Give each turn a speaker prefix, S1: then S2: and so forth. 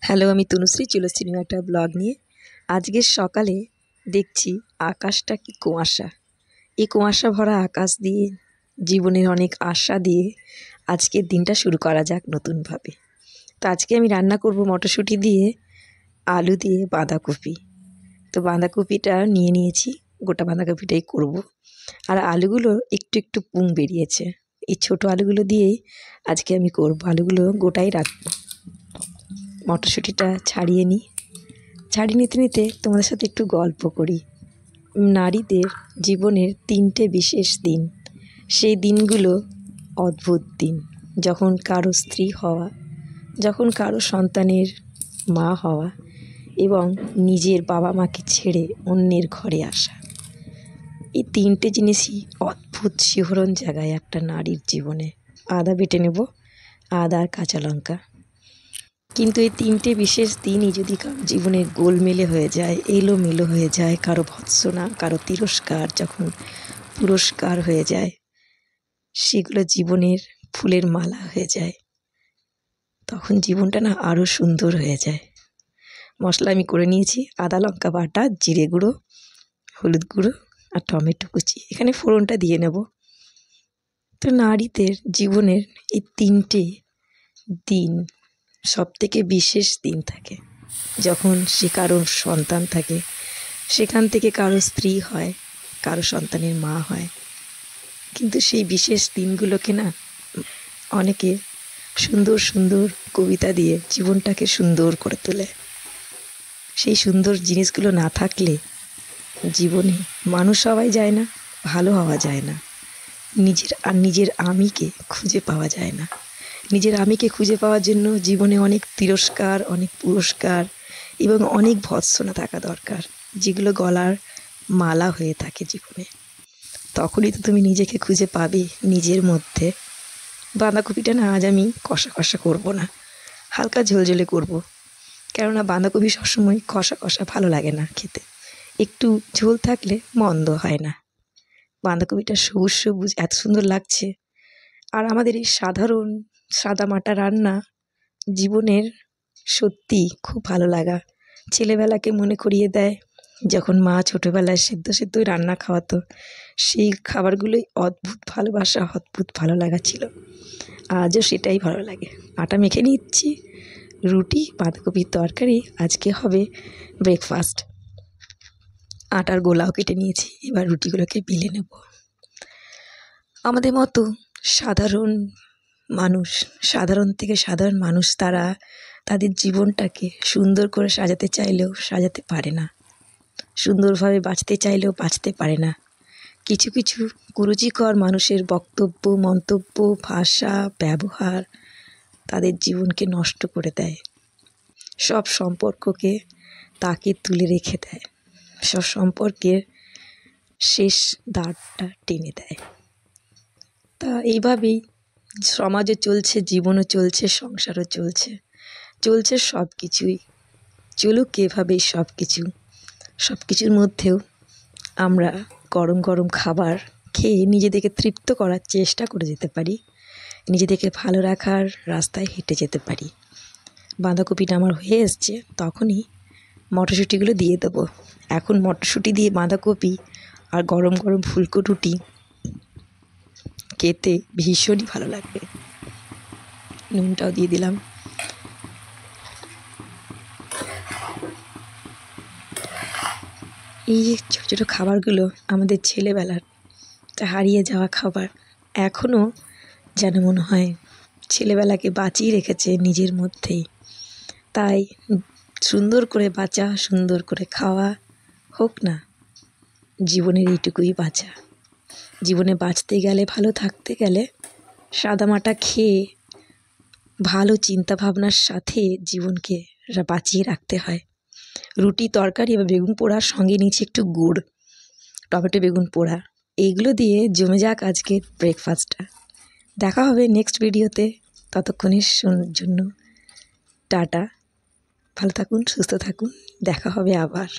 S1: Hello, আমি তনুশ্রী চলে এসেছি নিউ একটা ব্লগ নিয়ে। আজকের সকালে দেখছি আকাশটা কি কুয়াশা। এই কুয়াশা ভরা আকাশ দিয়ে জীবনের অনেক আশা দিয়ে আজকের দিনটা শুরু করা যাক নতুনভাবে। তো আজকে আমি রান্না করব মটরশুঁটি দিয়ে, আলু দিয়ে, বাঁধাকপি। তো বাঁধাকপিটা নিয়ে নিয়েছি, গোটা বাঁধাকপিটাই করব। আর আলুগুলো একটু একটু পুং বেরিয়েছে, এই ছোটো আলুগুলো দিয়েই আজকে আমি করব। আলুগুলো গোটাই রাখবো। মটরশুঁটিটা ছাড়িয়ে নিই। ছাড়িয়ে নিতে নিতে তোমাদের সাথে একটু গল্প করি। নারীদের জীবনের 3টে বিশেষ দিন। সেই দিনগুলো অদ্ভুত দিন। যখন কারো স্ত্রী হওয়া, যখন কারো সন্তানের মা হওয়া এবং নিজের বাবা মাকে ছেড়ে অন্যের ঘরে আসা। এই 3টে জিনিসই অদ্ভুত শিহরণ জাগায় একটা নারীর জীবনে। আদা বেটে নেব, আদা আর কাঁচা লঙ্কা। কিন্তু এই 3টে বিশেষ দিনই যদি কারো জীবনে গোলমেলে হয়ে যায়, এলোমেলো হয়ে যায়, কারো ভৎসনা, কারো তিরস্কার, যখন পুরস্কার হয়ে যায়, সেগুলো জীবনের ফুলের মালা হয়ে যায়, তখন জীবনটা না আরও সুন্দর হয়ে যায়। মশলা আমি করে নিয়েছি, আদা লঙ্কা বাটা, জিরে গুঁড়ো, হলুদ গুঁড়ো আর টমেটো কুচি। এখানে ফোড়নটা দিয়ে নেব। তো নারীদের জীবনের এই 3টে দিন সবথেকে বিশেষ দিন থাকে। যখন সে কারোর সন্তান থাকে, সেখান থেকে কারো স্ত্রী হয়, কারো সন্তানের মা হয়। কিন্তু সেই বিশেষ দিনগুলোকে না অনেকে সুন্দর সুন্দর কবিতা দিয়ে জীবনটাকে সুন্দর করে তোলে। সেই সুন্দর জিনিসগুলো না থাকলে জীবনে মানুষ হওয়াই যায় না, ভালো হওয়া যায় না। নিজের আমিকে খুঁজে পাওয়া যায় না। নিজের আমিকে খুঁজে পাওয়ার জন্য জীবনে অনেক তিরস্কার, অনেক পুরস্কার এবং অনেক ভৎসনা থাকা দরকার, যেগুলো গলার মালা হয়ে থাকে জীবনে। তখনই তো তুমি নিজেকে খুঁজে পাবে নিজের মধ্যে। বাঁধাকপিটা না আজ আমি কষা কষা করব না, হালকা ঝোলঝোলে করব। কেননা বাঁধাকপি সবসময় কষা কষা ভালো লাগে না খেতে, একটু ঝোল থাকলে মন্দ হয় না। বাঁধাকপিটা সবুজ সবুজ এত সুন্দর লাগছে। আর আমাদের এই সাধারণ সাদামাটা রান্না জীবনের সত্যি খুব ভালো লাগা। ছেলেবেলাকে মনে করিয়ে দেয়, যখন মা ছোটোবেলায় সেদ্ধ সেদ্ধই রান্না খাওয়াতো। সেই খাবারগুলোই অদ্ভুত ভালোবাসা, অদ্ভুত ভালো লাগা ছিল। আজও সেটাই ভালো লাগে। আটা মেখে নিচ্ছি, রুটি, বাঁধাকপির তরকারি আজকে হবে ব্রেকফাস্ট। আটার গোলাও কেটে নিয়েছি, এবার রুটিগুলোকে বেলে নেব। আমাদের মতো সাধারণ মানুষ, সাধারণ থেকে সাধারণ মানুষ, তারা তাদের জীবনটাকে সুন্দর করে সাজাতে চাইলেও সাজাতে পারে না, সুন্দরভাবে বাঁচতে চাইলেও বাঁচতে পারে না। কিছু কিছু কুরুচিকর মানুষের বক্তব্য, মন্তব্য, ভাষা, ব্যবহার তাদের জীবনকে নষ্ট করে দেয়। সব সম্পর্ককে তাকে তুলে রেখে দেয়, সব সম্পর্কের শেষ দাঁড়টা টেনে দেয়। তা এইভাবেই সমাজও চলছে, জীবনও চলছে, সংসারও চলছে, চলছে সব কিছুই। চলুক এভাবেই সব কিছুর মধ্যেও আমরা গরম গরম খাবার খেয়ে নিজেদেরকে তৃপ্ত করার চেষ্টা করে যেতে পারি, নিজেদেরকে ভালো রাখার রাস্তায় হেঁটে যেতে পারি। বাঁধাকপিটা আমার হয়ে এসছে, তখনই মটরশুঁটিগুলো দিয়ে দেবো। এখন মটরশুঁটি দিয়ে বাঁধাকপি আর গরম গরম ফুলকো রুটি খেতে ভীষণই ভালো লাগবে। নুনটাও দিয়ে দিলাম। এই যে ছোটো ছোটো খাবারগুলো আমাদের ছেলেবেলার হারিয়ে যাওয়া খাবার, এখনও যেন মনে হয় ছেলেবেলাকে বাঁচিয়ে রেখেছে নিজের মধ্যেই। তাই সুন্দর করে বাঁচা, সুন্দর করে খাওয়া হোক না জীবনের এইটুকুই বাঁচা। জীবনে বাঁচতে গেলে, ভালো থাকতে গেলে সাদামাটা খেয়ে ভালো চিন্তা ভাবনার সাথে জীবনকে বাঁচিয়ে রাখতে হয়। রুটি, তরকারি বা বেগুন পোড়ার সঙ্গে নিচে একটু গুড়, টমেটো, বেগুন পোড়া, এইগুলো দিয়ে জমে যাক আজকের ব্রেকফাস্টটা। দেখা হবে নেক্সট ভিডিওতে। ততক্ষণের জন্য টাটা। ভালো থাকুন, সুস্থ থাকুন, দেখা হবে আবার।